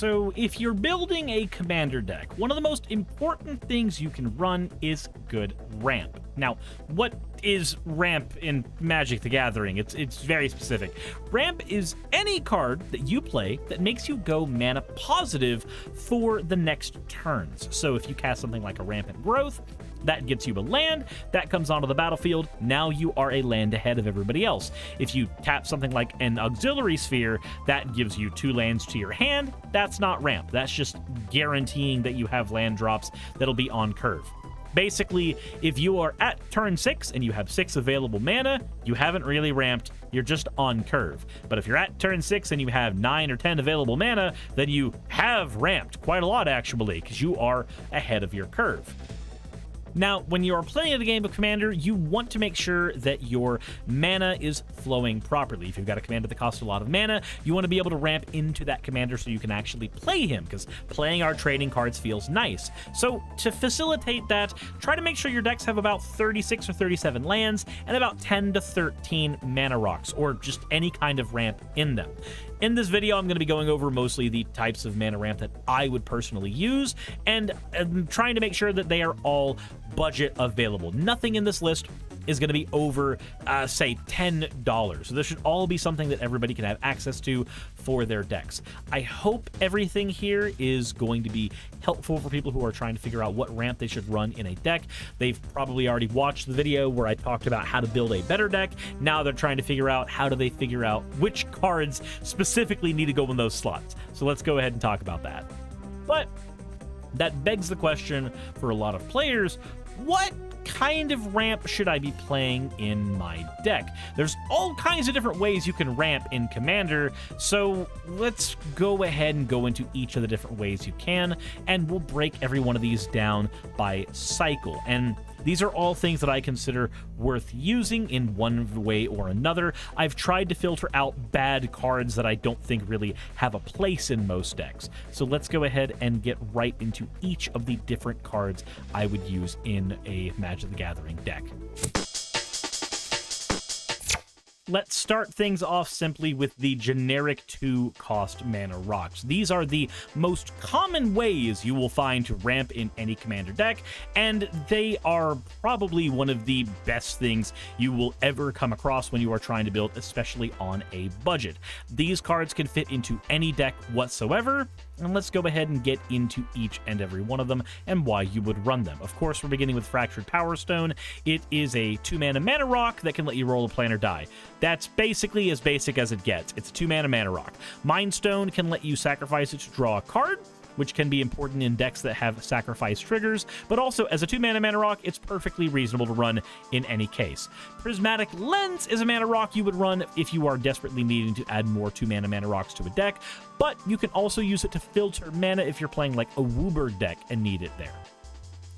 So if you're building a commander deck, one of the most important things you can run is good ramp. Now, what is ramp in Magic the Gathering? It's very specific. Ramp is any card that you play that makes you go mana positive for the next turns. So if you cast something like a Rampant Growth, that gets you a land, that comes onto the battlefield, now you are a land ahead of everybody else. If you tap something like an Auxiliary Sphere, that gives you 2 lands to your hand, that's not ramp. That's just guaranteeing that you have land drops that'll be on curve. Basically, if you are at turn 6 and you have 6 available mana, you haven't really ramped, you're just on curve. But if you're at turn 6 and you have 9 or 10 available mana, then you have ramped quite a lot actually, because you are ahead of your curve. Now, when you are playing a game of Commander, you want to make sure that your mana is flowing properly. If you've got a commander that costs a lot of mana, you want to be able to ramp into that commander so you can actually play him, because playing our trading cards feels nice. So to facilitate that, try to make sure your decks have about 36 or 37 lands and about 10 to 13 mana rocks, or just any kind of ramp in them. In this video, I'm going to be going over mostly the types of mana ramp that I would personally use, and I'm trying to make sure that they are all budget available. Nothing in this list is going to be over, say, $10. So this should all be something that everybody can have access to for their decks. I hope everything here is going to be helpful for people who are trying to figure out what ramp they should run in a deck. They've probably already watched the video where I talked about how to build a better deck. Now they're trying to figure out how do they figure out which cards specifically need to go in those slots. So let's go ahead and talk about that. But that begs the question for a lot of players, what kind of ramp should I be playing in my deck? There's all kinds of different ways you can ramp in Commander, so let's go ahead and go into each of the different ways you can, and we'll break every one of these down by cycle. And these are all things that I consider worth using in one way or another. I've tried to filter out bad cards that I don't think really have a place in most decks. So let's go ahead and get right into each of the different cards I would use in a Magic the Gathering deck. Let's start things off simply with the generic 2-cost mana rocks. These are the most common ways you will find to ramp in any commander deck, and they are probably one of the best things you will ever come across when you are trying to build, especially on a budget. These cards can fit into any deck whatsoever, and let's go ahead and get into each and every one of them and why you would run them. Of course, we're beginning with Fractured Power Stone. It is a 2-mana mana rock that can let you roll a planar die. That's basically as basic as it gets. It's a 2-mana mana rock. Mind Stone can let you sacrifice it to draw a card, which can be important in decks that have sacrifice triggers, but also as a 2-mana mana rock, it's perfectly reasonable to run in any case. Prismatic Lens is a mana rock you would run if you are desperately needing to add more 2-mana mana rocks to a deck, but you can also use it to filter mana if you're playing like a Wooburg deck and need it there.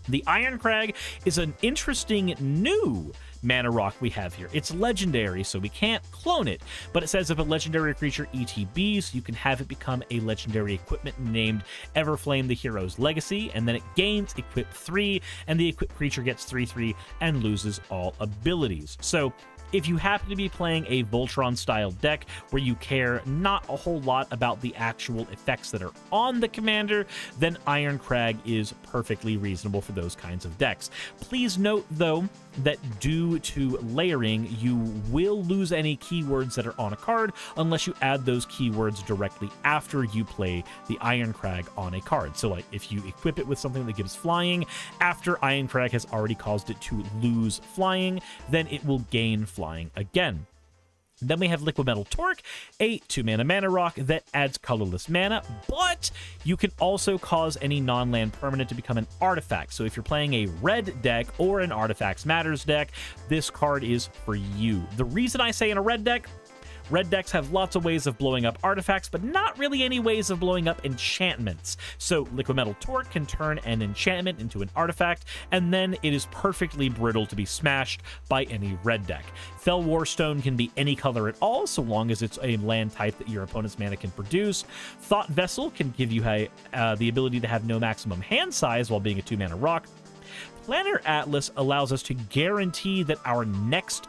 The Iron Crag is an interesting new mana rock we have here. It's legendary, so we can't clone it, but it says if a legendary creature ETBs, you can have it become a legendary equipment named Everflame the Hero's Legacy, and then it gains Equip 3, and the equipped creature gets 3/3 and loses all abilities. So if you happen to be playing a Voltron-style deck where you care not a whole lot about the actual effects that are on the commander, then Iron Crag is perfectly reasonable for those kinds of decks. Please note, though, that due to layering, you will lose any keywords that are on a card unless you add those keywords directly after you play the Iron Crag on a card. So, like, if you equip it with something that gives flying, after Iron Crag has already caused it to lose flying, then it will gain flying again. Then we have Liquid Metal Torque, a 2-mana mana rock that adds colorless mana, but you can also cause any non-land permanent to become an artifact. So if you're playing a red deck or an Artifacts Matters deck, this card is for you. The reason I say in a red deck, red decks have lots of ways of blowing up artifacts, but not really any ways of blowing up enchantments. So Liquid Metal Torque can turn an enchantment into an artifact, and then it is perfectly brittle to be smashed by any red deck. Fel Warstone can be any color at all, so long as it's a land type that your opponent's mana can produce. Thought Vessel can give you the ability to have no maximum hand size while being a 2-mana rock. Planar Atlas allows us to guarantee that our next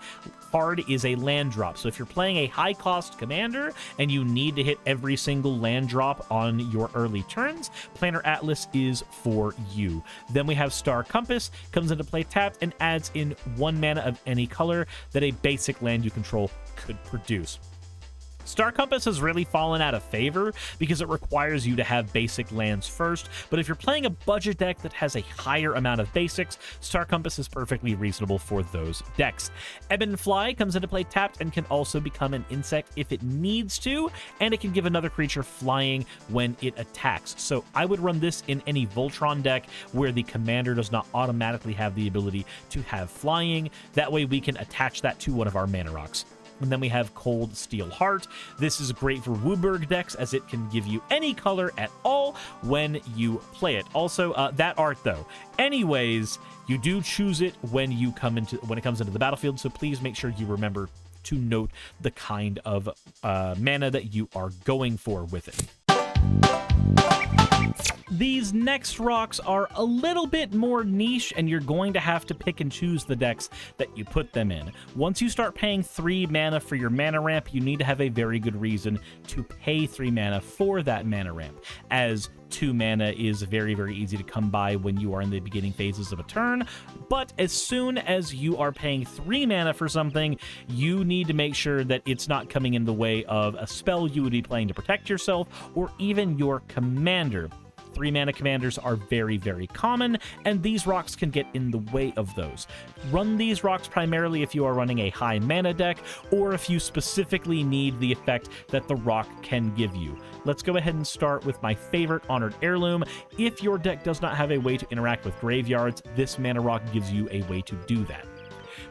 card is a land drop. So if you're playing a high cost commander and you need to hit every single land drop on your early turns, Planar Atlas is for you. Then we have Star Compass, comes into play tapped and adds in 1 mana of any color that a basic land you control could produce. Star Compass has really fallen out of favor because it requires you to have basic lands first, but if you're playing a budget deck that has a higher amount of basics, Star Compass is perfectly reasonable for those decks. Ebon Fly comes into play tapped and can also become an insect if it needs to, and it can give another creature flying when it attacks. So I would run this in any Voltron deck where the commander does not automatically have the ability to have flying. That way we can attach that to one of our mana rocks. And then we have Cold Steel Heart. This is great for WUBRG decks as it can give you any color at all when you play it. Also, that art though. Anyways, you do choose it when it comes into the battlefield, so please make sure you remember to note the kind of mana that you are going for with it. These next rocks are a little bit more niche, and you're going to have to pick and choose the decks that you put them in. Once you start paying 3 mana for your mana ramp, you need to have a very good reason to pay 3 mana for that mana ramp, as 2 mana is very, very easy to come by when you are in the beginning phases of a turn. But as soon as you are paying 3 mana for something, you need to make sure that it's not coming in the way of a spell you would be playing to protect yourself or even your commander. 3 mana commanders are very, very common, and these rocks can get in the way of those. Run these rocks primarily if you are running a high mana deck, or if you specifically need the effect that the rock can give you. Let's go ahead and start with my favorite, Honored Heirloom. If your deck does not have a way to interact with graveyards, this mana rock gives you a way to do that.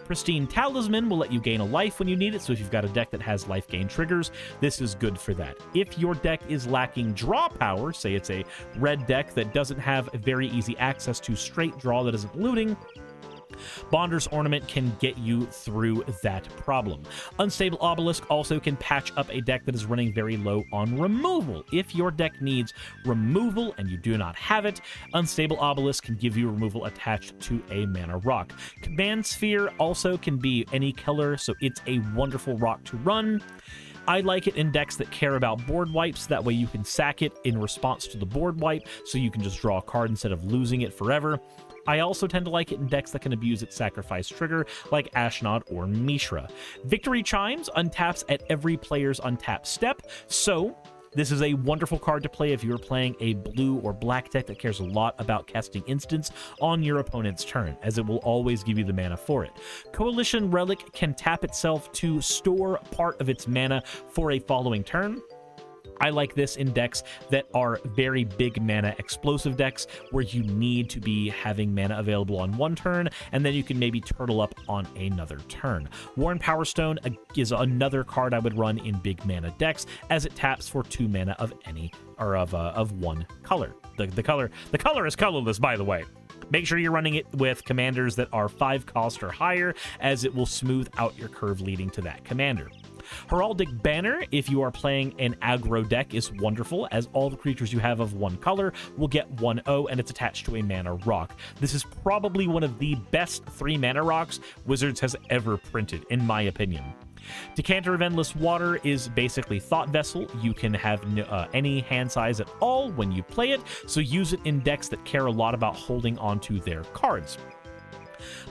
Pristine Talisman will let you gain a life when you need it, so if you've got a deck that has life gain triggers, this is good for that. If your deck is lacking draw power, say it's a red deck that doesn't have very easy access to straight draw that isn't looting, Bonder's Ornament can get you through that problem. Unstable Obelisk also can patch up a deck that is running very low on removal. If your deck needs removal and you do not have it, Unstable Obelisk can give you removal attached to a mana rock. Command Sphere also can be any color, so it's a wonderful rock to run. I like it in decks that care about board wipes. That way you can sack it in response to the board wipe, so you can just draw a card instead of losing it forever. I also tend to like it in decks that can abuse its sacrifice trigger, like Ashnod or Mishra. Victory Chimes untaps at every player's untap step, so this is a wonderful card to play if you're playing a blue or black deck that cares a lot about casting instants on your opponent's turn, as it will always give you the mana for it. Coalition Relic can tap itself to store part of its mana for a following turn. I like this in decks that are very big mana explosive decks where you need to be having mana available on one turn, and then you can maybe turtle up on another turn. Worn Powerstone is another card I would run in big mana decks, as it taps for 2 mana of any or of one color. The color is colorless, by the way. Make sure you're running it with commanders that are 5 cost or higher, as it will smooth out your curve leading to that commander. Heraldic Banner, if you are playing an aggro deck, is wonderful, as all the creatures you have of one color will get 1/0, and it's attached to a mana rock. This is probably one of the best 3 mana rocks Wizards has ever printed, in my opinion. Decanter of Endless Water is basically Thought Vessel. You can have any hand size at all when you play it, so use it in decks that care a lot about holding onto their cards.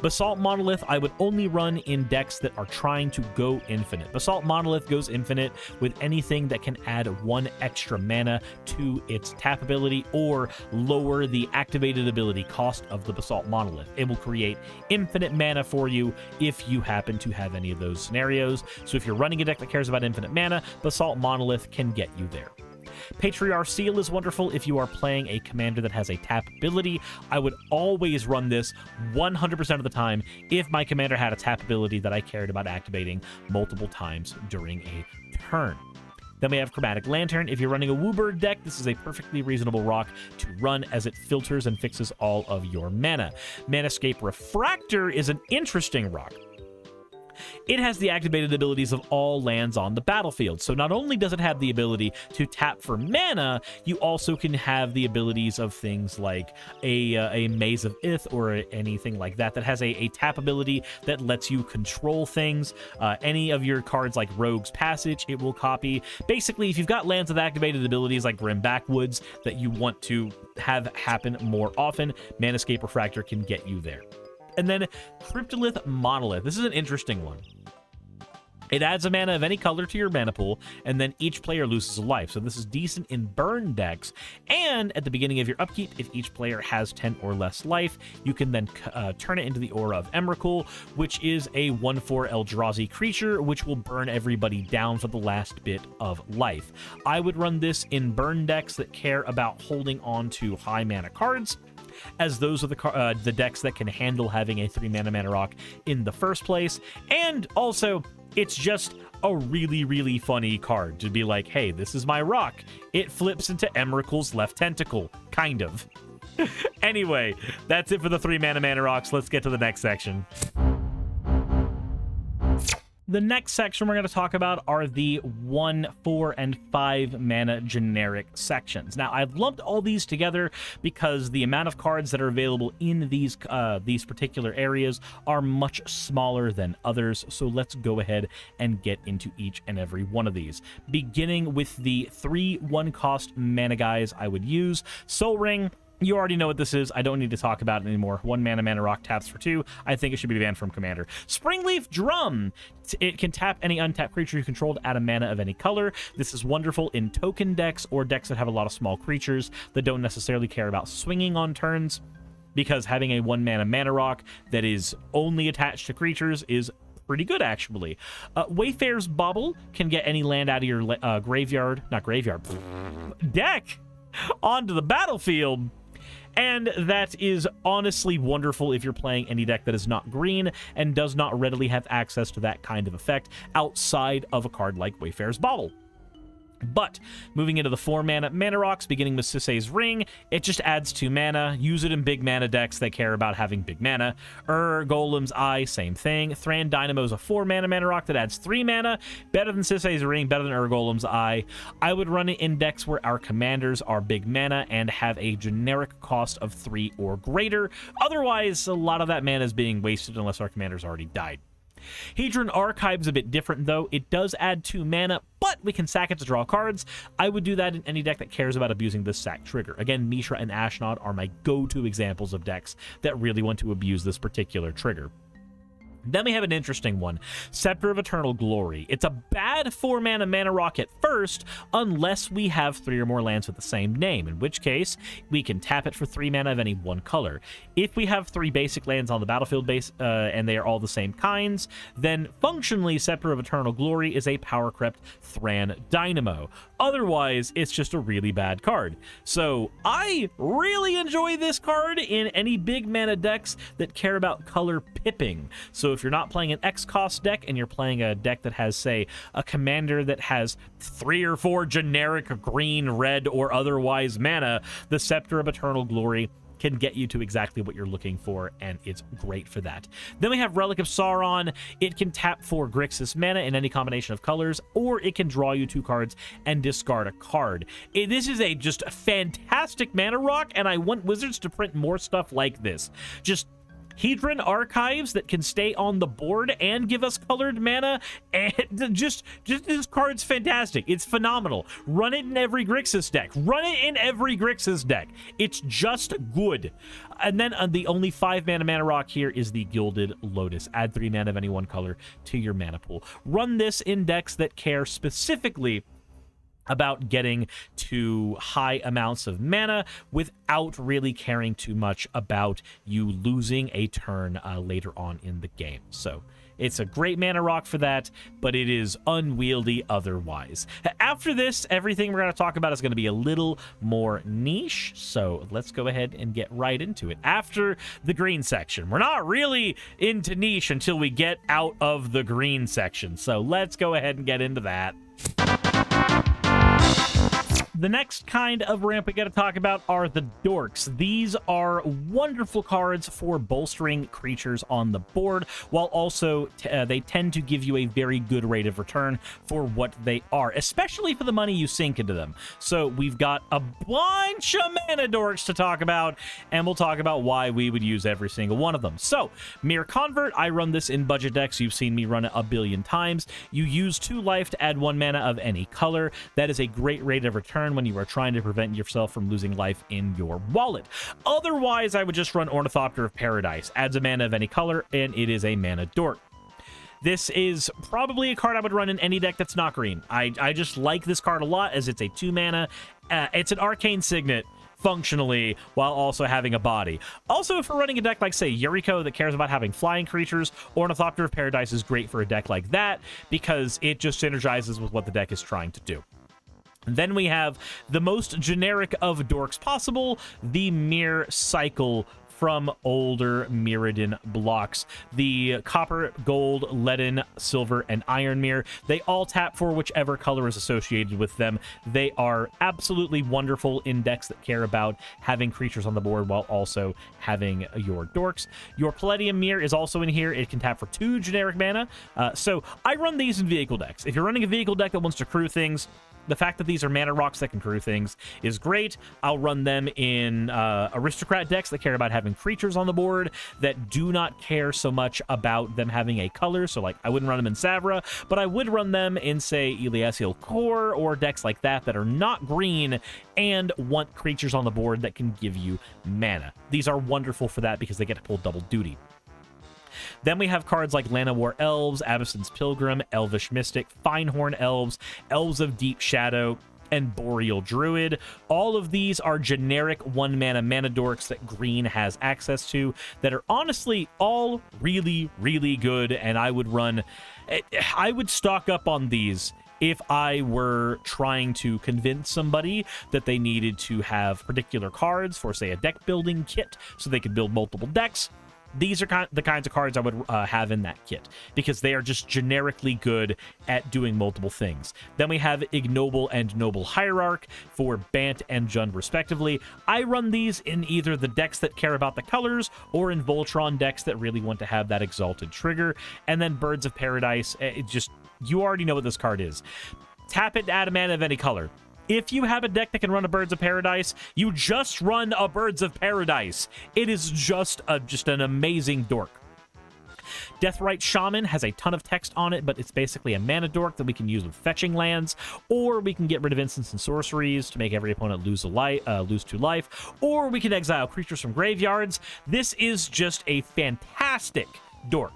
Basalt Monolith I would only run in decks that are trying to go infinite. Basalt Monolith goes infinite with anything that can add 1 extra mana to its tap ability or lower the activated ability cost of the Basalt Monolith. It will create infinite mana for you if you happen to have any of those scenarios. So if you're running a deck that cares about infinite mana, Basalt Monolith can get you there. Patriarch Seal is wonderful if you are playing a commander that has a tap ability. I would always run this 100% of the time if my commander had a tap ability that I cared about activating multiple times during a turn. Then we have Chromatic Lantern. If you're running a WUBRG deck, this is a perfectly reasonable rock to run, as it filters and fixes all of your mana. Manascape Refractor is an interesting rock. It has the activated abilities of all lands on the battlefield. So not only does it have the ability to tap for mana, you also can have the abilities of things like a Maze of Ith or anything like that has a tap ability that lets you control things. Any of your cards like Rogue's Passage, it will copy. Basically, if you've got lands with activated abilities like Grim Backwoods that you want to have happen more often, Manascape Refractor can get you there. And then Cryptolith Monolith. This is an interesting one. It adds a mana of any color to your mana pool, and then each player loses a life. So this is decent in burn decks. And at the beginning of your upkeep, if each player has 10 or less life, you can then turn it into the Aura of Emrakul, which is a 1/4 Eldrazi creature, which will burn everybody down for the last bit of life. I would run this in burn decks that care about holding on to high mana cards, as those are the decks that can handle having a 3-mana rock in the first place. And also, it's just a really, really funny card to be like, hey, this is my rock. It flips into Emrakul's left tentacle, kind of. Anyway, that's it for the 3-mana rocks. Let's get to the next section. The next section we're going to talk about are the 1, 4, and 5 mana generic sections. Now, I've lumped all these together because the amount of cards that are available in these particular areas are much smaller than others. So let's go ahead and get into each and every one of these. Beginning with the 3 1-cost mana guys I would use. Soul Ring. You already know what this is. I don't need to talk about it anymore. 1 mana rock taps for 2. I think it should be banned from Commander. Springleaf Drum. It can tap any untapped creature you control to add a mana of any color. This is wonderful in token decks or decks that have a lot of small creatures that don't necessarily care about swinging on turns, because having a 1 mana rock that is only attached to creatures is pretty good, actually. Wayfarer's Bauble can get any land out of your deck onto the battlefield. And that is honestly wonderful if you're playing any deck that is not green and does not readily have access to that kind of effect outside of a card like Wayfarer's Bauble. But moving into the 4 mana rocks, beginning with Sisay's Ring, it just adds 2 mana. Use it in big mana decks that care about having big mana. Golem's Eye, same thing. Thran Dynamo's a 4 mana rock that adds 3 mana. Better than Sisay's Ring, better than Golem's Eye. I would run it in decks where our commanders are big mana and have a generic cost of 3 or greater. Otherwise, a lot of that mana is being wasted unless our commander's already died. Hedron Archive's a bit different, though. It does add 2 mana, but we can sack it to draw cards. I would do that in any deck that cares about abusing this sack trigger. Again, Mishra and Ashnod are my go-to examples of decks that really want to abuse this particular trigger. Then we have an interesting one, Scepter of Eternal Glory. It's a bad 4 mana rock at first, unless we have 3 or more lands with the same name, in which case we can tap it for 3 mana of any one color. If we have 3 basic lands on the battlefield base and they are all the same kinds, then functionally Scepter of Eternal Glory is a power-crept Thran Dynamo. Otherwise, it's just a really bad card. So I really enjoy this card in any big mana decks that care about color pipping. So if you're not playing an X-cost deck and you're playing a deck that has, say, a commander that has 3 or 4 generic green, red, or otherwise mana, the Scepter of Eternal Glory can get you to exactly what you're looking for, and it's great for that. Then we have Relic of Sauron. It can tap for Grixis mana in any combination of colors, or it can draw you 2 cards and discard a card. This is a just fantastic mana rock, and I want Wizards to print more stuff like this. Just Hedron Archives that can stay on the board and give us colored mana, and just this card's fantastic. It's phenomenal. Run it in every Grixis deck. Run it in every Grixis deck. It's just good. And then the only 5 mana rock here is the Gilded Lotus. Add 3 mana of any one color to your mana pool. Run this in decks that care specifically about getting to high amounts of mana without really caring too much about you losing a turn later on in the game. So it's a great mana rock for that, but it is unwieldy otherwise. After this, everything we're going to talk about is going to be a little more niche, so let's go ahead and get right into it. After the green section, we're not really into niche until we get out of the green section, so let's go ahead and get into that. The next kind of ramp we got to talk about are the Dorks. These are wonderful cards for bolstering creatures on the board, while also they tend to give you a very good rate of return for what they are, especially for the money you sink into them. So we've got a bunch of mana Dorks to talk about, and we'll talk about why we would use every single one of them. So, Mirror Convert, I run this in budget decks. You've seen me run it a billion times. You use 2 life to add 1 mana of any color. That is a great rate of return when you are trying to prevent yourself from losing life in your wallet. Otherwise, I would just run Ornithopter of Paradise. Adds a mana of any color, and it is a mana dork. This is probably a card I would run in any deck that's not green. I just like this card a lot as it's a 2 mana. It's an Arcane Signet functionally, while also having a body. Also, if we're running a deck like, say, Yuriko that cares about having flying creatures, Ornithopter of Paradise is great for a deck like that because it just synergizes with what the deck is trying to do. Then we have the most generic of dorks possible, the Mirror Cycle from older Mirrodin blocks. The copper, gold, leaden, silver, and iron mirror. They all tap for whichever color is associated with them. They are absolutely wonderful in decks that care about having creatures on the board while also having your dorks. Your Palladium mirror is also in here. It can tap for 2 generic mana. So I run these in vehicle decks. If you're running a vehicle deck that wants to crew things, the fact that these are mana rocks that can crew things is great. I'll run them in aristocrat decks that care about having creatures on the board that do not care so much about them having a color. So, like, I wouldn't run them in Savra, but I would run them in, say, Eliasil Core or decks like that that are not green and want creatures on the board that can give you mana. These are wonderful for that because they get to pull double duty. Then we have cards like Llanowar Elves, Abyssin's Pilgrim, Elvish Mystic, Finehorn Elves, Elves of Deep Shadow, and Boreal Druid. All of these are generic 1-mana mana dorks that green has access to that are honestly all really, really good, and I would stock up on these if I were trying to convince somebody that they needed to have particular cards for, say, a deck building kit so they could build multiple decks. These are the kinds of cards I would have in that kit because they are just generically good at doing multiple things. Then we have Ignoble and Noble Hierarch for Bant and Jund respectively. I run these in either the decks that care about the colors or in Voltron decks that really want to have that exalted trigger. And then Birds of Paradise, you already know what this card is. Tap it to add a mana of any color. If you have a deck that can run a Birds of Paradise, you just run a Birds of Paradise. It is just an amazing dork. Deathrite Shaman has a ton of text on it, but it's basically a mana dork that we can use with fetching lands, or we can get rid of instants and sorceries to make every opponent lose 2 life, or we can exile creatures from graveyards. This is just a fantastic dork.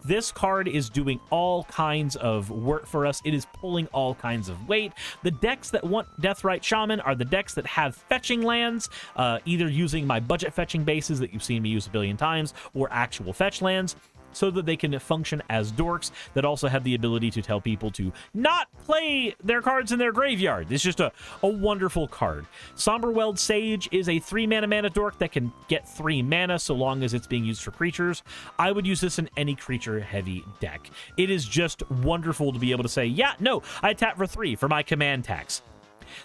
This card is doing all kinds of work for us. It is pulling all kinds of weight. The decks that want Deathrite Shaman are the decks that have fetching lands, either using my budget fetching bases that you've seen me use a billion times, or actual fetch lands, so that they can function as dorks that also have the ability to tell people to not play their cards in their graveyard. It's just a wonderful card. Somberweld Sage is a 3-mana dork that can get 3 mana so long as it's being used for creatures. I would use this in any creature-heavy deck. It is just wonderful to be able to say, yeah, no, I tap for 3 for my command tax.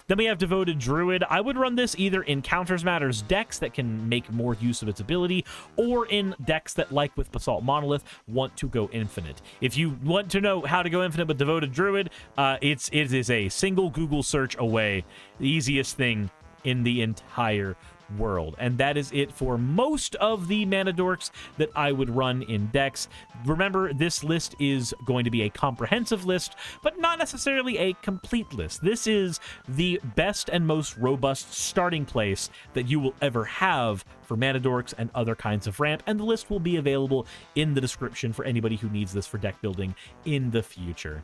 Then we have Devoted Druid. I would run this either in Counters Matters decks that can make more use of its ability, or in decks that, like with Basalt Monolith, want to go infinite. If you want to know how to go infinite with Devoted Druid, it is a single Google search away. The easiest thing in the entire world. And that is it for most of the mana dorks that I would run in decks. Remember, this list is going to be a comprehensive list, but not necessarily a complete list. This is the best and most robust starting place that you will ever have for mana dorks and other kinds of ramp, and the list will be available in the description for anybody who needs this for deck building in the future.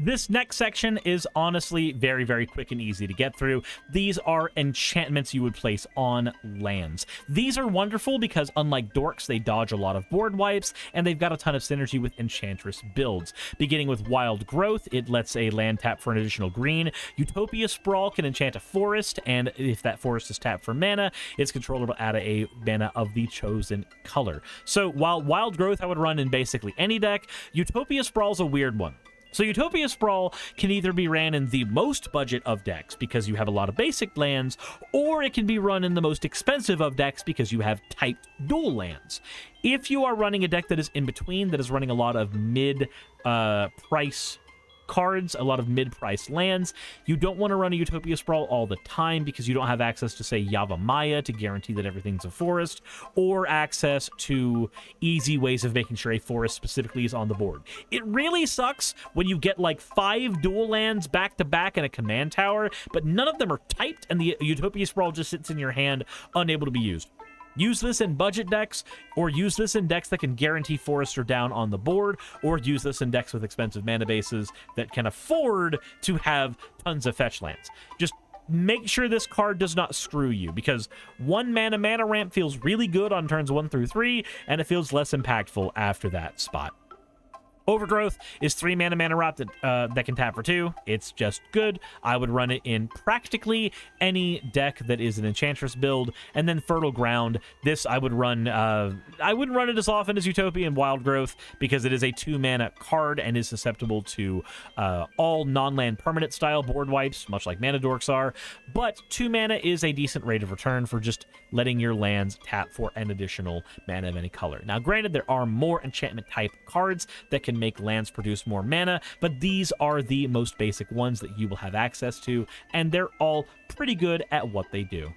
This next section is honestly very, very quick and easy to get through. These are enchantments you would place on lands. These are wonderful because, unlike dorks, they dodge a lot of board wipes, and they've got a ton of synergy with Enchantress builds. Beginning with Wild Growth, it lets a land tap for an additional green. Utopia Sprawl can enchant a forest, and if that forest is tapped for mana, its controller will add a mana of the chosen color. So while Wild Growth I would run in basically any deck, Utopia Sprawl is a weird one. So Utopia Sprawl can either be ran in the most budget of decks because you have a lot of basic lands, or it can be run in the most expensive of decks because you have typed dual lands. If you are running a deck that is in between, that is running a lot of mid-price cards, a lot of mid-price lands, you don't want to run a Utopia Sprawl all the time because you don't have access to, say, Yavimaya to guarantee that everything's a forest, or access to easy ways of making sure a forest specifically is on the board. It really sucks when you get like 5 dual lands back-to-back in a command tower, but none of them are typed, and the Utopia Sprawl just sits in your hand, unable to be used. Use this in budget decks, or use this in decks that can guarantee forests are down on the board, or use this in decks with expensive mana bases that can afford to have tons of fetch lands. Just make sure this card does not screw you, because 1 mana ramp feels really good on turns 1 through 3, and it feels less impactful after that spot. Overgrowth is 3 mana rot that can tap for 2. It's just good. I would run it in practically any deck that is an Enchantress build. And then Fertile Ground, this I would run. I wouldn't run it as often as Utopia and Wild Growth because it is a 2 mana card and is susceptible to all non-land permanent style board wipes, much like Mana Dorks are. But 2 mana is a decent rate of return for just letting your lands tap for an additional mana of any color. Now, granted, there are more enchantment type cards that can make lands produce more mana, but these are the most basic ones that you will have access to, and they're all pretty good at what they do.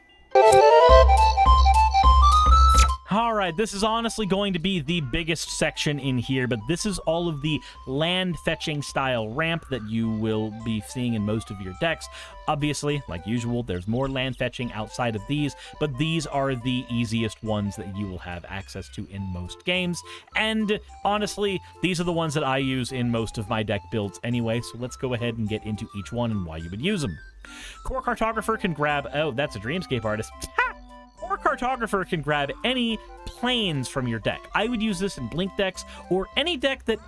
Alright, this is honestly going to be the biggest section in here, but this is all of the land fetching style ramp that you will be seeing in most of your decks. Obviously, like usual, there's more land fetching outside of these, but these are the easiest ones that you will have access to in most games. And honestly, these are the ones that I use in most of my deck builds anyway, so let's go ahead and get into each one and why you would use them. Core Cartographer can grab... Oh, that's a Dreamscape Artist. Core Cartographer can grab any planes from your deck. I would use this in Blink decks or any deck that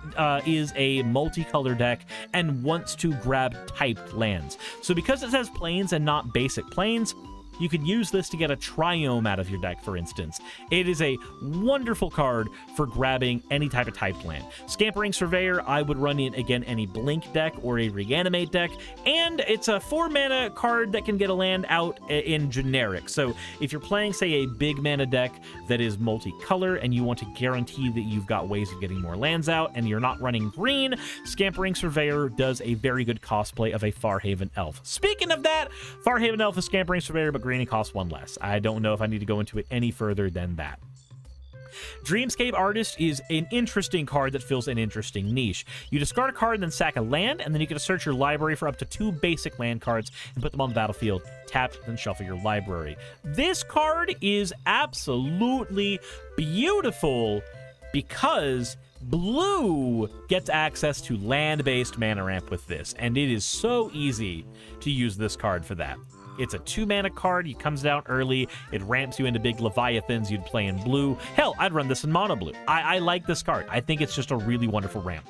is a multicolor deck and wants to grab typed lands. So because it says planes and not basic planes, you could use this to get a Triome out of your deck, for instance. It is a wonderful card for grabbing any type of typed land. Scampering Surveyor, I would run in, again, any Blink deck or a Reanimate deck, and it's a 4 mana card that can get a land out in generic. So if you're playing, say, a big mana deck that is multicolor and you want to guarantee that you've got ways of getting more lands out and you're not running green, Scampering Surveyor does a very good cosplay of a Farhaven Elf. Speaking of that, Farhaven Elf is Scampering Surveyor, but green costs 1 less. I don't know if I need to go into it any further than that. Dreamscape Artist is an interesting card that fills an interesting niche. You discard a card and then sack a land, and then you can search your library for up to 2 basic land cards and put them on the battlefield. Tap, then shuffle your library. This card is absolutely beautiful because blue gets access to land-based mana ramp with this, and it is so easy to use this card for that. It's a 2 mana card. It comes down early. It ramps you into big Leviathans you'd play in blue. Hell, I'd run this in mono blue. I like this card. I think it's just a really wonderful ramp.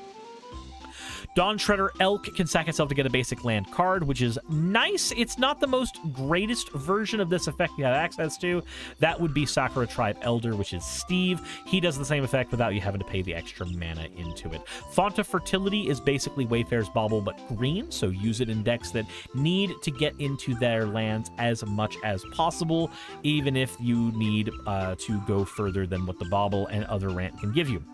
Dawn Shredder Elk can sack itself to get a basic land card, which is nice. It's not the most greatest version of this effect you have access to. That would be Sakura Tribe Elder, which is Steve. He does the same effect without you having to pay the extra mana into it. Font of Fertility is basically Wayfarer's Bauble, but green, so use it in decks that need to get into their lands as much as possible, even if you need to go further than what the Bauble and other ramp can give you.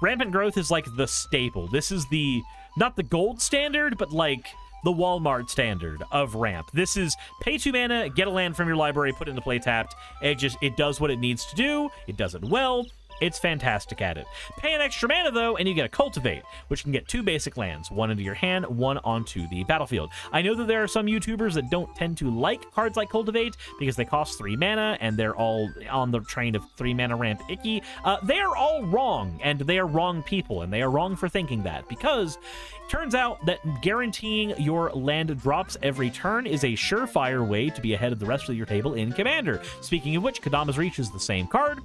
Rampant Growth is like the staple. This is the... not the gold standard, but like the Walmart standard of ramp. This is pay 2 mana, get a land from your library, put it into play tapped. It does what it needs to do. It does it well. It's fantastic at it. Pay an extra mana, though, and you get a Cultivate, which can get 2 basic lands, 1 into your hand, 1 onto the battlefield. I know that there are some YouTubers that don't tend to like cards like Cultivate because they cost 3 mana, and they're all on the train of 3 mana ramp icky. They are all wrong, and they are wrong people, and they are wrong for thinking that, because it turns out that guaranteeing your land drops every turn is a surefire way to be ahead of the rest of your table in Commander. Speaking of which, Kadama's Reach is the same card.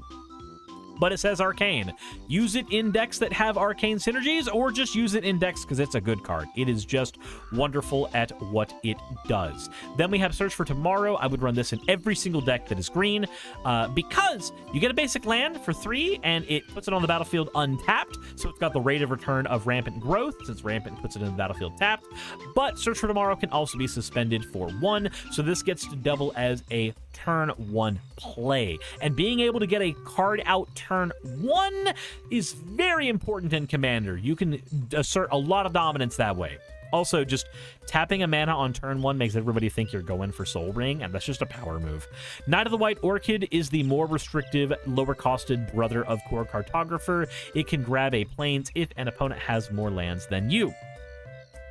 but it says Arcane. Use it in decks that have Arcane synergies, or just use it in decks because it's a good card. It is just wonderful at what it does. Then we have Search for Tomorrow. I would run this in every single deck that is green, because you get a basic land for 3, and it puts it on the battlefield untapped, so it's got the rate of return of Rampant Growth, since Rampant puts it in the battlefield tapped, but Search for Tomorrow can also be suspended for 1, so this gets to double as a turn 1 play. And being able to get a card out turn 1 is very important in Commander. You can assert a lot of dominance that way. Also, just tapping a mana on turn 1 makes everybody think you're going for Soul Ring, and that's just a power move. Knight of the White Orchid is the more restrictive, lower-costed brother of Core Cartographer. It can grab a Plains if an opponent has more lands than you.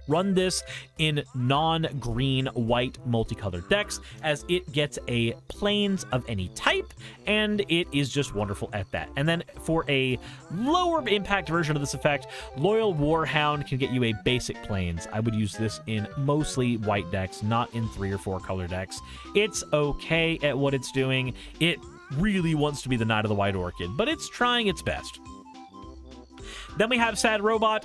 Run this in non-green white multicolored decks, as it gets a Plains of any type, and it is just wonderful at that. And then for a lower impact version of this effect, Loyal Warhound can get you a basic Plains. I would use this in mostly white decks, not in 3 or 4 color decks. It's okay at what it's doing. It really wants to be the Knight of the White Orchid, but it's trying its best. Then we have Sad Robot.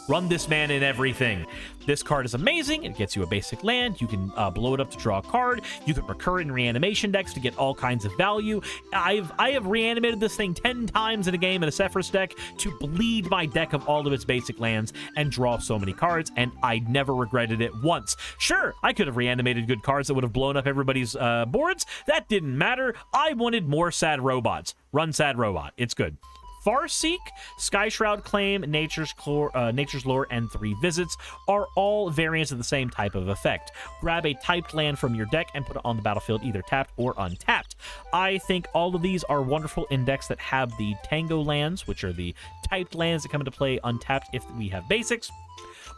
Run this man in everything. This card is amazing. It gets you a basic land. You can blow it up to draw a card. You can recur it in reanimation decks to get all kinds of value. I have reanimated this thing 10 times in a game in a Sephiroth deck to bleed my deck of all of its basic lands and draw so many cards, and I never regretted it once. Sure, I could have reanimated good cards that would have blown up everybody's boards. That didn't matter. I wanted more Sad Robots. Run Sad Robot. It's good. Farseek, Skyshroud Claim, Nature's Lore, and 3 Visits are all variants of the same type of effect. Grab a typed land from your deck and put it on the battlefield either tapped or untapped. I think all of these are wonderful in decks that have the Tango lands, which are the typed lands that come into play untapped if we have basics,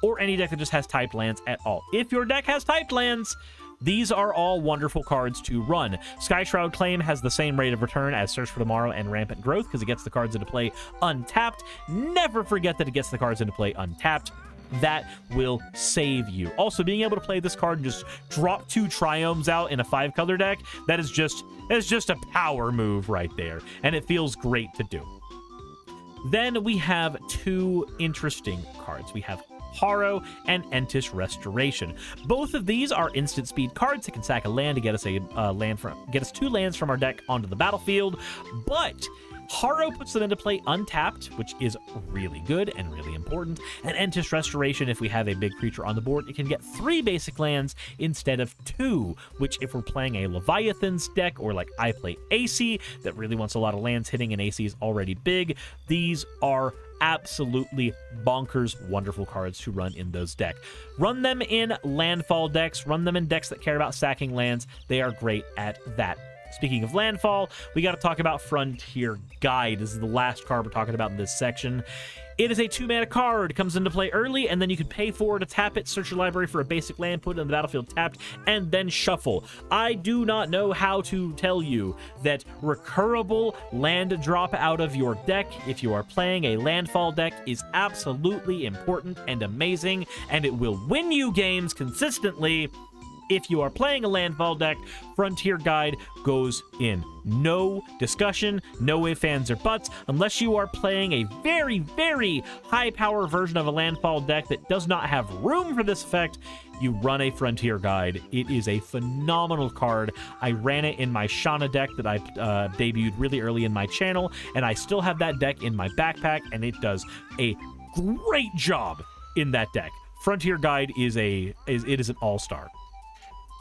or any deck that just has typed lands at all. If your deck has typed lands, these are all wonderful cards to run. Skyshroud Claim has the same rate of return as Search for Tomorrow and Rampant Growth because it gets the cards into play untapped. Never forget that it gets the cards into play untapped. That will save you. Also, being able to play this card and just drop 2 Triomes out in a 5-color deck, that is just a power move right there, and it feels great to do. Then we have 2 interesting cards. We have Haro and Entis Restoration. Both of these are instant speed cards that can sack a land to get us get us 2 lands from our deck onto the battlefield, but Haro puts them into play untapped, which is really good and really important. And Entis Restoration, if we have a big creature on the board, it can get 3 basic lands instead of 2, which if we're playing a Leviathan's deck, or like I play AC, that really wants a lot of lands hitting, and AC is already big, these are absolutely bonkers wonderful cards to run in those decks. Run them in landfall decks, run them in decks that care about sacking lands. They are great at that. Speaking of landfall, we got to talk about Frontier Guide. This is the last card we're talking about in this section. It is a 2-mana card. It comes into play early, and then you can pay for it to tap it, search your library for a basic land, put it in the battlefield tapped, and then shuffle. I do not know how to tell you that recurable land drop out of your deck, if you are playing a landfall deck, is absolutely important and amazing, and it will win you games consistently. If you are playing a landfall deck, Frontier Guide goes in. No discussion, no ifs, ands, or buts. Unless you are playing a very, very high-power version of a landfall deck that does not have room for this effect, you run a Frontier Guide. It is a phenomenal card. I ran it in my Shana deck that I debuted really early in my channel, and I still have that deck in my backpack, and it does a great job in that deck. Frontier Guide is an all-star.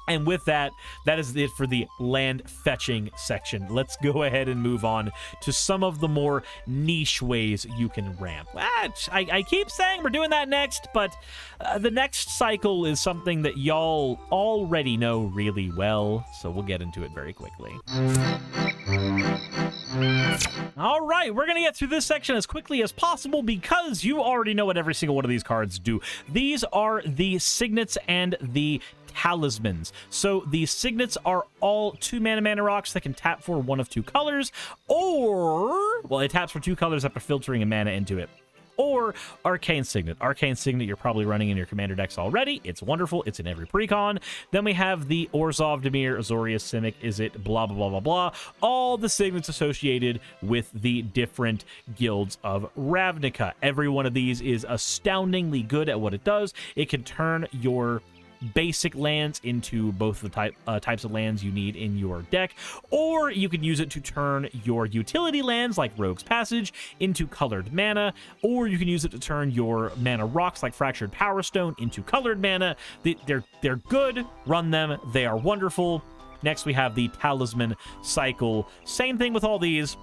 And with that, that is it for the land fetching section. Let's go ahead and move on to some of the more niche ways you can ramp. I keep saying we're doing that next, but the next cycle is something that y'all already know really well, so we'll get into it very quickly. All right, we're going to get through this section as quickly as possible because you already know what every single one of these cards do. These are the signets and the talismans. So the signets are all 2-mana rocks that can tap for 1 of 2 colors, or, well, it taps for 2 colors after filtering a mana into it. or Arcane Signet. Arcane Signet you're probably running in your commander decks already. It's wonderful. It's in every precon. Then we have the Orzhov, Dimir, Azorius, Simic, Izzet, blah, blah, blah, blah, blah. All the signets associated with the different guilds of Ravnica. Every one of these is astoundingly good at what it does. It can turn your basic lands into both the types of lands you need in your deck, or you can use it to turn your utility lands like Rogue's Passage into colored mana, or you can use it to turn your mana rocks like Fractured Power Stone into colored mana. They're good. Run them. They are wonderful. Next, we have the Talisman Cycle. Same thing with all these.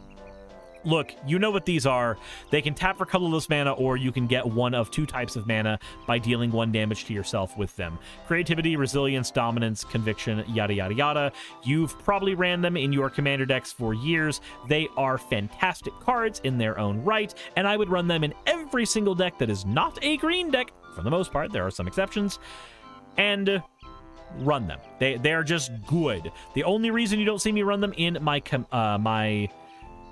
Look, you know what these are. They can tap for colorless mana, or you can get one of two types of mana by dealing 1 damage to yourself with them. Creativity, Resilience, Dominance, Conviction, yada, yada, yada. You've probably ran them in your commander decks for years. They are fantastic cards in their own right, and I would run them in every single deck that is not a green deck. For the most part, there are some exceptions. And run them. They are just good. The only reason you don't see me run them in my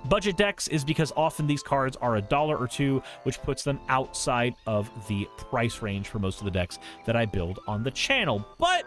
budget decks is because often these cards are $1 or $2, which puts them outside of the price range for most of the decks that I build on the channel. But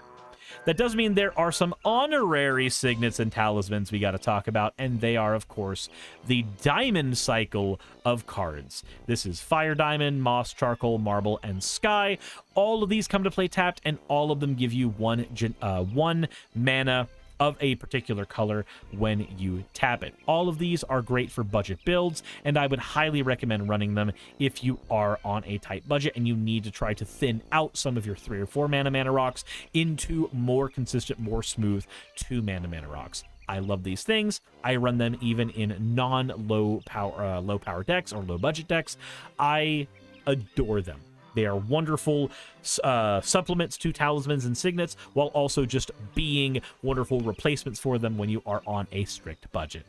that does mean there are some honorary signets and talismans we got to talk about, and they are, of course, the Diamond Cycle of cards. This is Fire Diamond, Moss, Charcoal, Marble, and Sky. All of these come to play tapped, and all of them give you one mana of a particular color when you tap it. All of these are great for budget builds, and I would highly recommend running them if you are on a tight budget and you need to try to thin out some of your 3 or 4 mana rocks into more consistent, more smooth 2 mana rocks. I love these things. I run them even in non-low power decks or low budget decks. I adore them. They are wonderful supplements to talismans and signets, while also just being wonderful replacements for them when you are on a strict budget.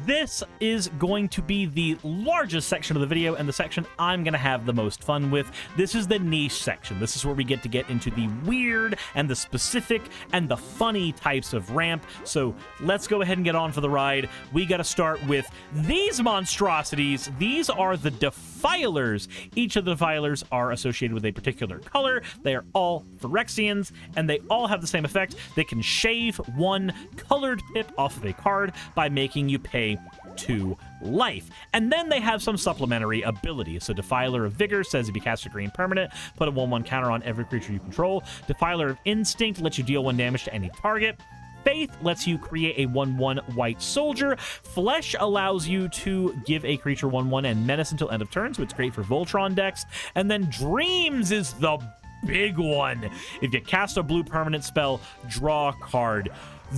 This is going to be the largest section of the video and the section I'm going to have the most fun with. This is the niche section. This is where we get into the weird and the specific and the funny types of ramp. So let's go ahead and get on for the ride. We got to start with these monstrosities. These are the Defilers. Each of the Defilers are associated with a particular color. They are all Phyrexians, and they all have the same effect. They can shave 1 colored pip off of a card by making you pay 2 life. And then they have some supplementary abilities. So Defiler of Vigor says if you cast a green permanent, put a 1/1 counter on every creature you control. Defiler of Instinct lets you deal 1 damage to any target. Faith lets you create a 1/1 white soldier. Flesh allows you to give a creature 1/1 and menace until end of turn, so it's great for Voltron decks. And then Dreams is the big one. If you cast a blue permanent spell, draw a card.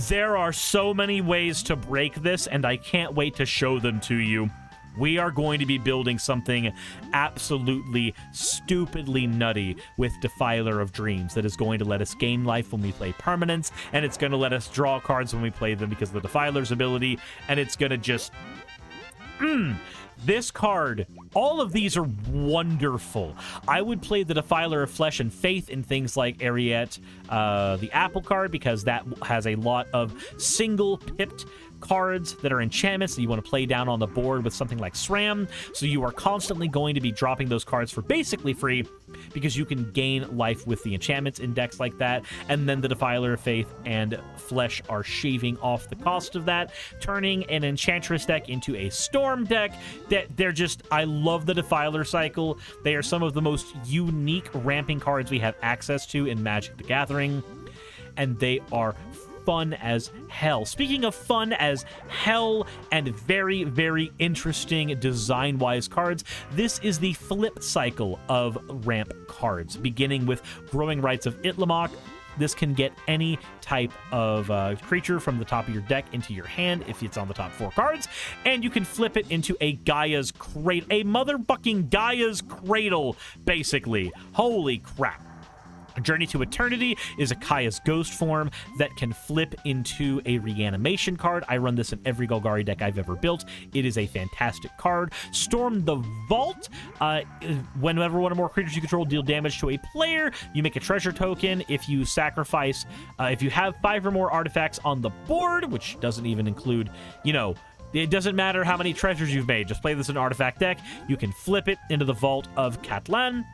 There are so many ways to break this, and I can't wait to show them to you. We are going to be building something absolutely stupidly nutty with Defiler of Dreams that is going to let us gain life when we play permanents, and it's going to let us draw cards when we play them because of the Defiler's ability, and it's going to just... This card, all of these are wonderful. I would play the Defiler of Flesh and Faith in things like Ariette, the Apple card, because that has a lot of single-pipped cards that are enchantments that you want to play down on the board with something like SRAM. So you are constantly going to be dropping those cards for basically free because you can gain life with the enchantments in decks like that. And then the Defiler of Faith and Flesh are shaving off the cost of that, turning an Enchantress deck into a Storm deck. They're just, I love the Defiler cycle. They are some of the most unique ramping cards we have access to in Magic the Gathering, and they are fun as hell. Speaking of fun as hell and very, very interesting design-wise cards, this is the flip cycle of ramp cards, beginning with Growing Rites of Itlimoc. This can get any type of creature from the top of your deck into your hand if it's on the top 4 cards, and you can flip it into a Gaia's Cradle, a motherfucking Gaia's Cradle, basically. Holy crap. Journey to Eternity is a Kaya's Ghost form that can flip into a reanimation card. I run this in every Golgari deck I've ever built. It is a fantastic card. Storm the Vault. Whenever one or more creatures you control deal damage to a player, you make a treasure token. If you sacrifice, if you have 5 or more artifacts on the board, which doesn't even include, It doesn't matter how many treasures you've made. Just play this in an artifact deck. You can flip it into the Vault of Catlan.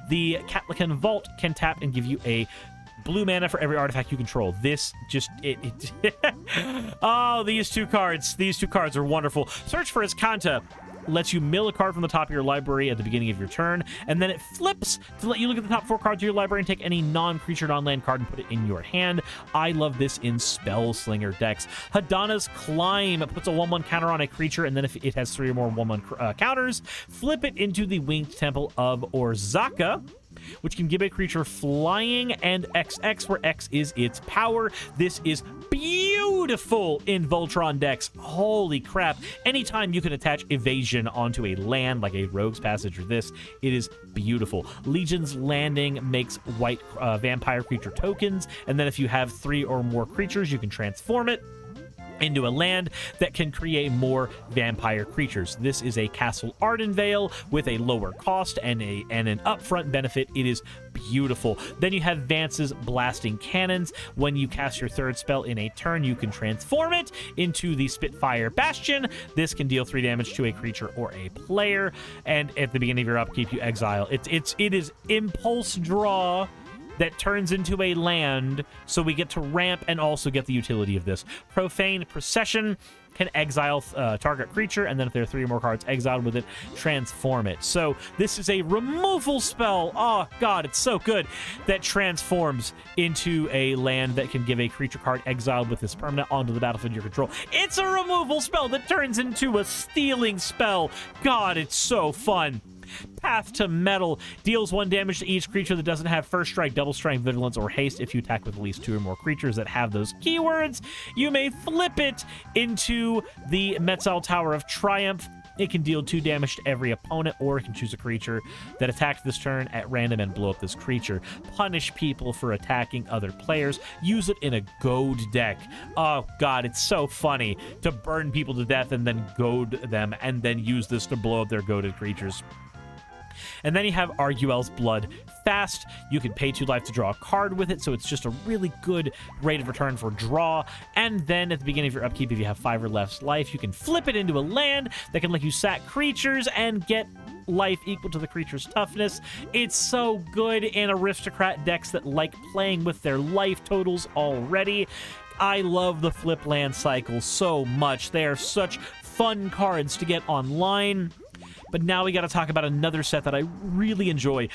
The Catlacan Vault can tap and give you a blue mana for every artifact you control. This just oh, these two cards are wonderful. Search for Iskanta lets you mill a card from the top of your library at the beginning of your turn, and then it flips to let you look at the top 4 cards of your library and take any non-creature non-land card and put it in your hand. I love this in Spellslinger decks. Hadana's Climb puts a 1/1 counter on a creature, and then if it has 3 or more 1/1 counters, flip it into the Winged Temple of Orzaka, which can give a creature flying and XX, where X is its power. This is beautiful in Voltron decks. Holy crap. Anytime you can attach evasion onto a land, like a Rogue's Passage or this, it is beautiful. Legion's Landing makes white vampire creature tokens, and then if you have 3 or more creatures, you can transform it into a land that can create more vampire creatures. This is a Castle Ardenvale with a lower cost and an upfront benefit. It is beautiful. Then you have Vance's Blasting Cannons. When you cast your 3rd spell in a turn, you can transform it into the Spitfire Bastion. This can deal 3 damage to a creature or a player, and at the beginning of your upkeep, you exile. It is Impulse Draw that turns into a land, so we get to ramp and also get the utility of this. Profane Procession can exile target creature, and then if there are 3 or more cards exiled with it, transform it. So this is a removal spell. Oh god, it's so good. That transforms into a land that can give a creature card exiled with this permanent onto the battlefield your control. It's a removal spell that turns into a stealing spell. God, it's so fun. Path to Metal deals 1 damage to each creature that doesn't have First Strike, Double Strike, Vigilance, or Haste. If you attack with at least 2 or more creatures that have those keywords, you may flip it into the Metzal Tower of Triumph. It can deal 2 damage to every opponent, or it can choose a creature that attacked this turn at random and blow up this creature. Punish people for attacking other players. Use it in a goad deck. Oh god, it's so funny to burn people to death and then goad them, and then use this to blow up their goaded creatures. And then you have Arguel's Blood Fast. You can pay 2 life to draw a card with it, so it's just a really good rate of return for draw. And then at the beginning of your upkeep, if you have 5 or less life, you can flip it into a land that can let you sack creatures and get life equal to the creature's toughness. It's so good in Aristocrat decks that like playing with their life totals already. I love the flip land cycle so much. They are such fun cards to get online. But now we got to talk about another set that I really enjoy,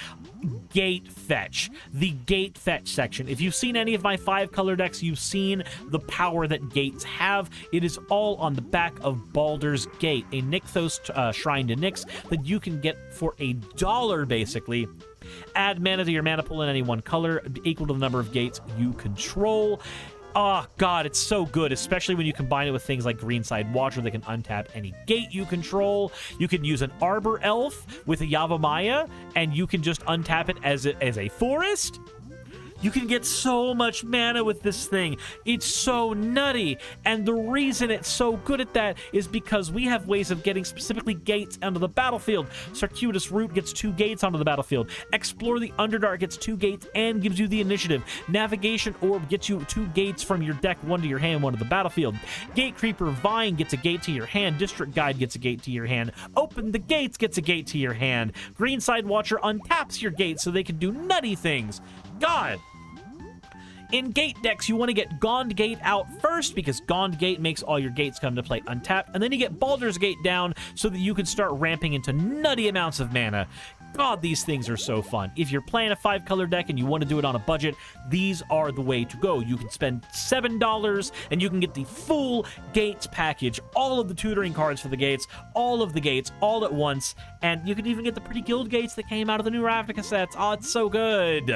Gate Fetch. The Gate Fetch section. If you've seen any of my 5-color decks, you've seen the power that gates have. It is all on the back of Baldur's Gate, a Nykthos Shrine to Nyx that you can get for $1, basically. Add mana to your mana pool in any 1 color, equal to the number of gates you control. Oh, God, it's so good, especially when you combine it with things like Greenside Watcher that can untap any gate you control. You can use an Arbor Elf with a Yavimaya, and you can just untap it as a forest. You can get so much mana with this thing. It's so nutty. And the reason it's so good at that is because we have ways of getting specifically gates onto the battlefield. Circuitous Route gets 2 gates onto the battlefield. Explore the Underdark gets 2 gates and gives you the initiative. Navigation Orb gets you 2 gates from your deck, 1 to your hand, 1 to the battlefield. Gatecreeper Vine gets a gate to your hand. District Guide gets a gate to your hand. Open the Gates gets a gate to your hand. Greenside Watcher untaps your gates so they can do nutty things. God! In gate decks, you want to get Gond Gate out first, because Gond Gate makes all your gates come to play untapped, and then you get Baldur's Gate down so that you can start ramping into nutty amounts of mana. God, these things are so fun. If you're playing a 5-color deck and you want to do it on a budget, these are the way to go. You can spend $7 and you can get the full Gates package, all of the tutoring cards for the gates, all of the gates, all at once, and you can even get the pretty guild gates that came out of the new Ravnica sets. Oh, it's so good.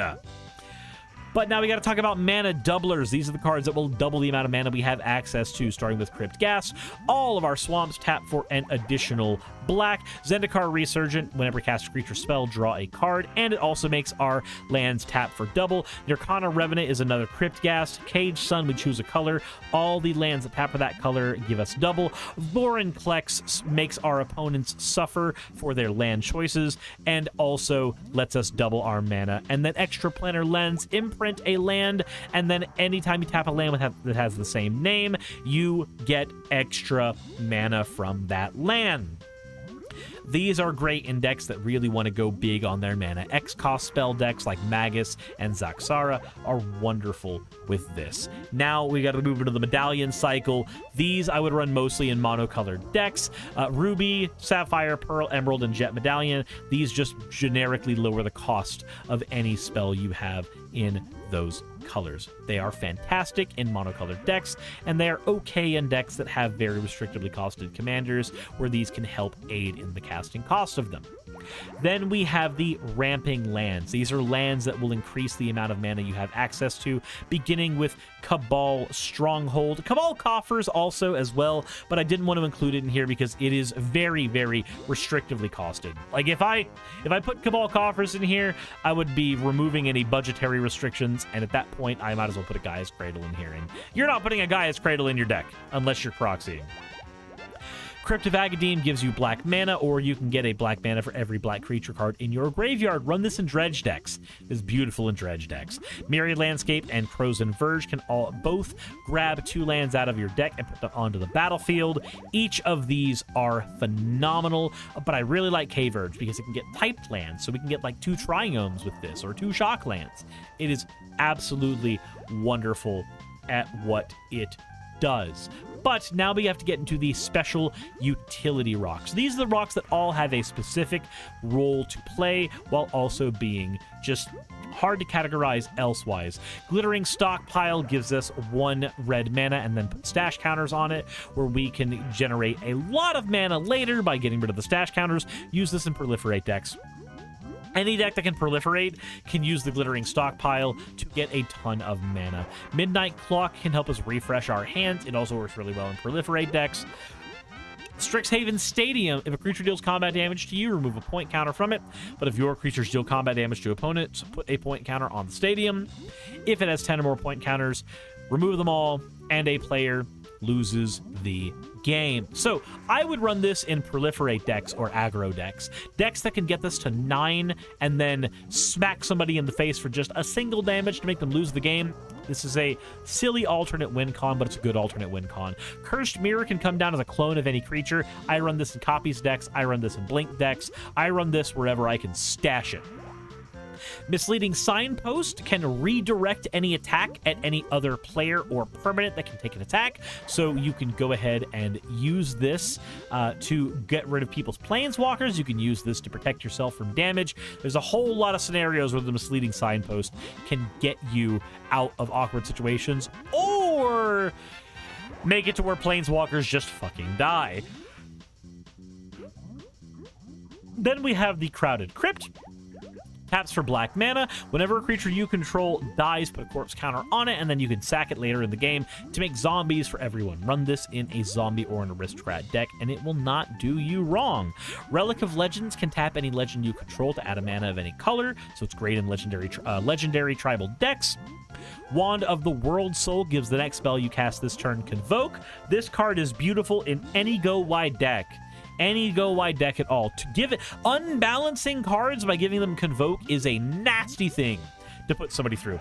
But now we got to talk about mana doublers. These are the cards that will double the amount of mana we have access to, starting with Crypt Gas. All of our swamps tap for an additional black. Zendikar Resurgent, whenever you cast a creature spell, draw a card, and it also makes our lands tap for double. Nirkana Revenant is another Crypt Gas. Cage Sun, we choose a color. All the lands that tap for that color give us double. Vorinclex makes our opponents suffer for their land choices, and also lets us double our mana. And then Extraplanar Lens, Imprint print a land, and then anytime you tap a land that has the same name, you get extra mana from that land. These are great in decks that really want to go big on their mana. X-cost spell decks like Magus and Zaxara are wonderful with this. Now we got to move into the medallion cycle. These I would run mostly in monocolored decks. Ruby, Sapphire, Pearl, Emerald, and Jet Medallion. These just generically lower the cost of any spell you have in those colors. They are fantastic in monocolored decks, and they are okay in decks that have very restrictively costed commanders, where these can help aid in the casting cost of them. Then we have the ramping lands. These are lands that will increase the amount of mana you have access to, beginning with Cabal Stronghold. Cabal Coffers also as well, but I didn't want to include it in here because it is very, very restrictively costed. Like if I put Cabal Coffers in here, I would be removing any budgetary restrictions, and at that point, I might as well put a Gaia's Cradle in here. And you're not putting a Gaia's Cradle in your deck unless you're proxying. Crypt of Agadeem gives you black mana, or you can get a black mana for every black creature card in your graveyard. Run this in dredge decks. It's beautiful in dredge decks. Myriad Landscape and Crows and Verge can both grab 2 lands out of your deck and put them onto the battlefield. Each of these are phenomenal, but I really like K-Verge because it can get typed lands, so we can get like 2 Triomes with this, or 2 Shock lands. It is absolutely wonderful at what it does. But now we have to get into the special utility rocks. These are the rocks that all have a specific role to play while also being just hard to categorize elsewise. Glittering Stockpile gives us 1 red mana and then put stash counters on it, where we can generate a lot of mana later by getting rid of the stash counters. Use this in proliferate decks. Any deck that can proliferate can use the Glittering Stockpile to get a ton of mana. Midnight Clock can help us refresh our hands. It also works really well in proliferate decks. Strixhaven Stadium. If a creature deals combat damage to you, remove a point counter from it. But if your creatures deal combat damage to opponents, put a point counter on the stadium. If it has 10 or more point counters, remove them all, and a player loses the game. So I would run this in proliferate decks or aggro decks. Decks that can get this to 9 and then smack somebody in the face for just a single damage to make them lose the game. This is a silly alternate win con, but it's a good alternate win con. Cursed Mirror can come down as a clone of any creature. I run this in copies decks. I run this in blink decks. I run this wherever I can stash it. Misleading Signpost can redirect any attack at any other player or permanent that can take an attack. So you can go ahead and use this to get rid of people's planeswalkers. You can use this to protect yourself from damage. There's a whole lot of scenarios where the Misleading Signpost can get you out of awkward situations or make it to where planeswalkers just fucking die. Then we have the Crowded Crypt. Taps for black mana. Whenever a creature you control dies, put a corpse counter on it, and then you can sack it later in the game to make zombies for everyone. Run this in a zombie or an aristocrat deck, and it will not do you wrong. Relic of Legends can tap any legend you control to add a mana of any color, so it's great in legendary tribal decks. Wand of the World Soul gives the next spell you cast this turn Convoke. This card is beautiful in any go-wide deck. Any go-wide deck at all. To give it unbalancing cards by giving them Convoke is a nasty thing to put somebody through.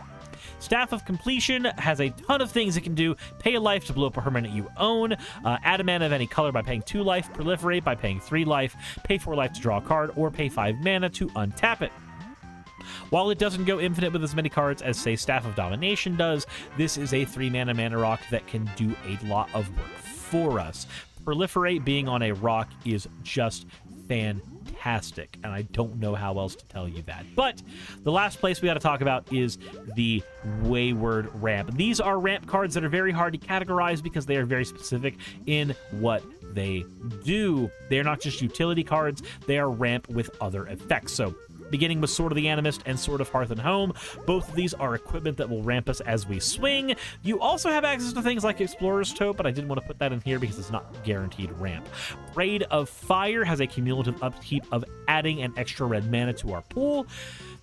Staff of Completion has a ton of things it can do. Pay a life to blow up a permanent you own. Add a mana of any color by paying 2 life. Proliferate by paying 3 life. Pay 4 life to draw a card, or pay 5 mana to untap it. While it doesn't go infinite with as many cards as, say, Staff of Domination does, this is a 3 mana rock that can do a lot of work for us. Proliferate being on a rock is just fantastic, and I don't know how else to tell you that. But the last place we got to talk about is the Wayward Ramp. These are ramp cards that are very hard to categorize because they are very specific in what they do. They're not just utility cards, they are ramp with other effects. So beginning with Sword of the Animist and Sword of Hearth and Home. Both of these are equipment that will ramp us as we swing. You also have access to things like Explorer's Tote, but I didn't want to put that in here because it's not guaranteed ramp. Braid of Fire has a cumulative upkeep of adding an extra red mana to our pool.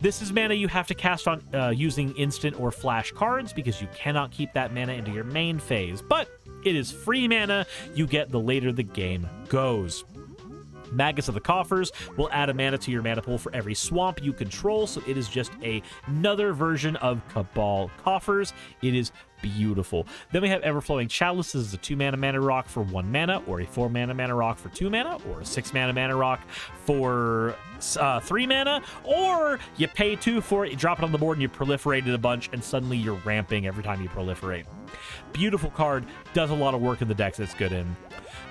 This is mana you have to cast on using instant or flash cards because you cannot keep that mana into your main phase, but it is free mana you get the later the game goes. Magus of the Coffers will add a mana to your mana pool for every swamp you control, so it is just another version of Cabal Coffers. It is beautiful. Then we have Everflowing Chalice. This is a 2-mana mana rock for 1 mana, or a 4-mana mana rock for 2 mana, or a 6-mana mana rock for 3 mana, or you pay 2 for it, you drop it on the board, and you proliferate it a bunch, and suddenly you're ramping every time you proliferate. Beautiful card, does a lot of work in the decks it's good in.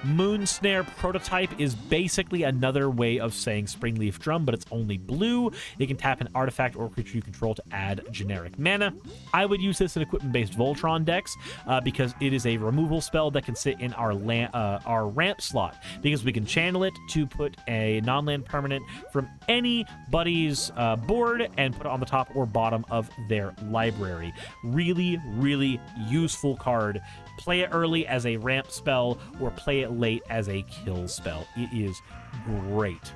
Moonsnare Prototype is basically another way of saying Springleaf Drum, but it's only blue. You can tap an artifact or creature you control to add generic mana. I would use this in equipment-based Voltron decks because it is a removal spell that can sit in our ramp slot, because we can channel it to put a non-land permanent from anybody's board and put it on the top or bottom of their library. Really, really useful card. Play it early as a ramp spell or play it late as a kill spell. It is great.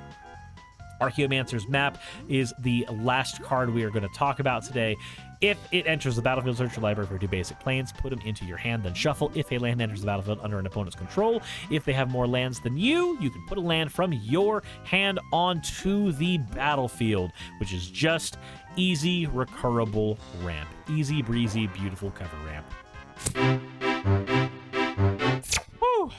Archaeomancer's Map is the last card we are going to talk about today. If it enters the battlefield, search your library for 2 basic planes, put them into your hand, then shuffle. If a land enters the battlefield under an opponent's control, if they have more lands than you can put a land from your hand onto the battlefield, which is just easy, recurable ramp. Easy breezy, beautiful cover ramp.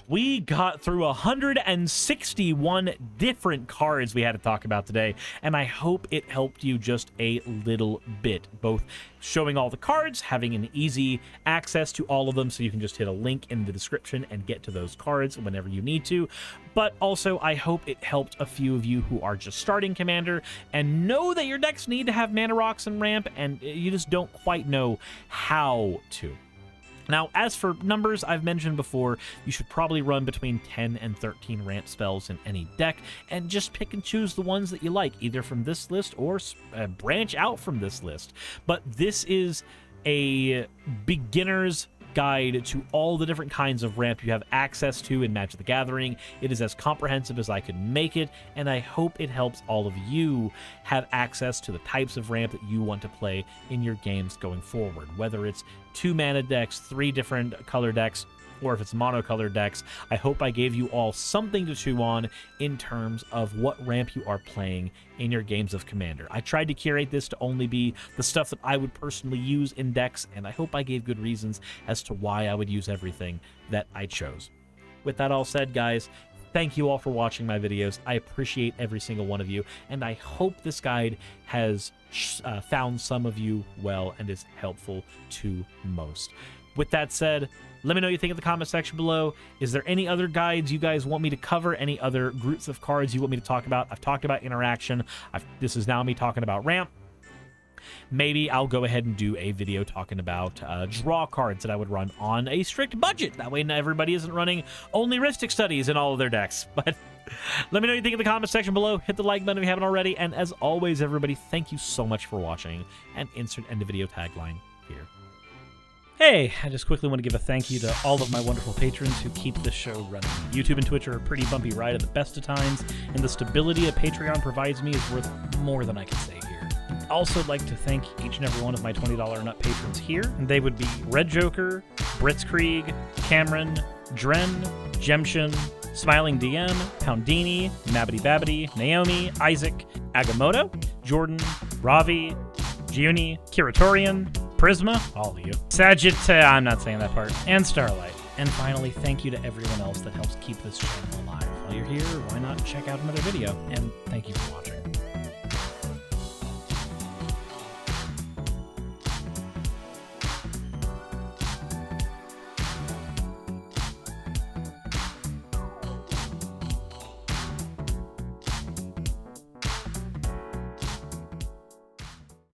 We got through 161 different cards we had to talk about today, and I hope it helped you just a little bit, both showing all the cards, having an easy access to all of them so you can just hit a link in the description and get to those cards whenever you need to, but also I hope it helped a few of you who are just starting Commander and know that your decks need to have mana rocks and ramp, and you just don't quite know how to. Now, as for numbers, I've mentioned before, you should probably run between 10 and 13 ramp spells in any deck, and just pick and choose the ones that you like, either from this list or branch out from this list. But this is a beginner's guide to all the different kinds of ramp you have access to in Magic the Gathering. It is as comprehensive as I could make it, and I hope it helps all of you have access to the types of ramp that you want to play in your games going forward, whether it's 2-mana decks, 3 different color decks, or if it's monocolored decks. I hope I gave you all something to chew on in terms of what ramp you are playing in your games of Commander. I tried to curate this to only be the stuff that I would personally use in decks, and I hope I gave good reasons as to why I would use everything that I chose. With that all said, guys, thank you all for watching my videos. I appreciate every single one of you, and I hope this guide has found some of you well and is helpful to most. With that said, let me know what you think in the comment section below. Is there any other guides you guys want me to cover? Any other groups of cards you want me to talk about? I've talked about interaction. This is now me talking about ramp. Maybe I'll go ahead and do a video talking about draw cards that I would run on a strict budget. That way everybody isn't running only Ristic Studies in all of their decks. But let me know what you think in the comment section below. Hit the like button if you haven't already. And as always, everybody, thank you so much for watching. And insert end of video tagline here. Hey, I just quickly want to give a thank you to all of my wonderful patrons who keep this show running. YouTube and Twitch are a pretty bumpy ride at the best of times, and the stability a Patreon provides me is worth more than I can say here. I'd also like to thank each and every one of my $20 and up patrons here, and they would be Red Joker, Blitzkrieg, Cameron, Dren, Jemshin, Smiling DM, Poundini, Mabbity Babbity, Naomi, Isaac, Agamotto, Jordan, Ravi, Giuni, Kiratorian, Prisma, all of you, Sagitt, I'm not saying that part, and Starlight. And finally, thank you to everyone else that helps keep this channel alive. While you're here, why not check out another video? And thank you for watching.